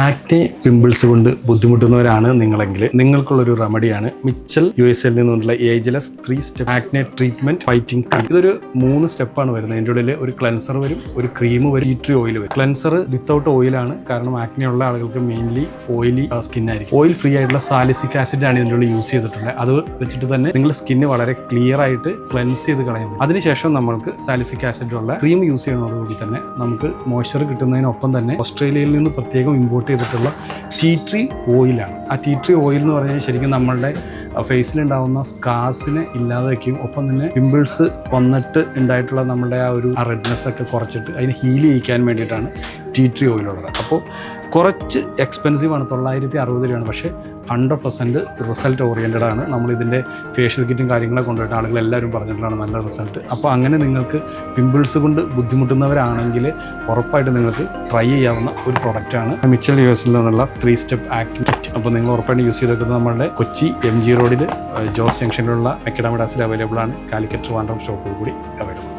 Acne pimples കൊണ്ട് ബുദ്ധിമുട്ടുന്നവരാണ് നിങ്ങളെങ്കിൽ നിങ്ങൾക്കുള്ളൊരു റെമഡിയാണ് Mitchell USA നിന്നുള്ള ageless 3 step acne treatment fighting cream. ഇതൊരു 3 സ്റ്റെപ്പാണ് വരുന്നത്. ഇതിൻ്റെ ഉള്ളിൽ ഒരു ക്ലെൻസർ വരും, ഒരു ക്രീം വരും, ടീ ട്രീ ഓയിൽ വരും. ക്ലെൻസർ വിത്തൗട്ട് ഓയിലാണ്, കാരണം ആക്നെ ഉള്ള ആളുകൾക്ക് മെയിൻലി ഓയിലി സ്കിൻ ആയിരിക്കും. ഓയിൽ ഫ്രീ ആയിട്ടുള്ള സാലിസിക് ആസിഡ് ആണ് ഇതിൻ്റെ ഉള്ളിൽ യൂസ് ചെയ്തിട്ടുള്ളത്. അത് വെച്ചിട്ട് തന്നെ നിങ്ങളുടെ സ്കിന്ന് വളരെ ക്ലിയർ ആയിട്ട് ക്ലെൻസ് ചെയ്ത് കളയുന്നു. അതിനുശേഷം നമ്മൾക്ക് സാലിസിക് ആസിഡ് ഉള്ള ക്രീം യൂസ് ചെയ്യുന്നതോടുകൂടി തന്നെ നമുക്ക് മോയ്സ്ചർ കിട്ടുന്നതിനൊപ്പം തന്നെ ഓസ്ട്രേലിയയിൽ നിന്ന് പ്രത്യേകം ഇമ്പോർട്ട് ചെയ്തിട്ടുള്ള ടീ ട്രീ ഓയിലാണ്. ആ ടീ ട്രീ ഓയിൽ എന്ന് പറഞ്ഞാൽ ശരിക്കും നമ്മളുടെ ഫേസിലുണ്ടാവുന്ന സ്കാർസിനെ ഇല്ലാതെ വയ്ക്കും. ഒപ്പം തന്നെ പിമ്പിൾസ് വന്നിട്ട് ഉണ്ടായിട്ടുള്ള നമ്മളുടെ ആ ഒരു റെഡ്നെസ് ഒക്കെ കുറച്ചിട്ട് അതിനെ ഹീൽ ചെയ്യിക്കാൻ വേണ്ടിയിട്ടാണ് ടീ ട്രീ ഓയിലുള്ളത്. അപ്പോൾ കുറച്ച് എക്സ്പെൻസീവാണ്, 960 രൂപയാണ്. പക്ഷേ 100% റിസൾട്ട് ഓറിയൻറ്റഡ് ആണ്. നമ്മളിതിൻ്റെ ഫേഷ്യൽ കിറ്റും കാര്യങ്ങളൊക്കെ കൊണ്ടുപോയിട്ട് ആളുകൾ എല്ലാവരും പറഞ്ഞിട്ടാണ് നല്ല റിസൾട്ട്. അപ്പോൾ അങ്ങനെ നിങ്ങൾക്ക് പിമ്പിൾസ് കൊണ്ട് ബുദ്ധിമുട്ടുന്നവരാണെങ്കിൽ ഉറപ്പായിട്ട് നിങ്ങൾക്ക് ട്രൈ ചെയ്യാവുന്ന ഒരു പ്രൊഡക്റ്റാണ് മിച്ചൽ USA നിന്നുള്ള 3 സ്റ്റെപ്പ് ആക്നെ കിറ്റ്. അപ്പോൾ നിങ്ങൾ ഉറപ്പായിട്ട് യൂസ് ചെയ്തേക്കുന്നത് നമ്മളുടെ കൊച്ചി MG റോഡിൽ ജോസ് ജംഗ്ഷനിലുള്ള മെക്കഡാമിഡാസിൽ അവൈലബിൾ ആണ്. കാലിക്കറ്റ് ട്രിവാൻഡ്രം ഷോപ്പിൽ കൂടി അവൈലബിൾ.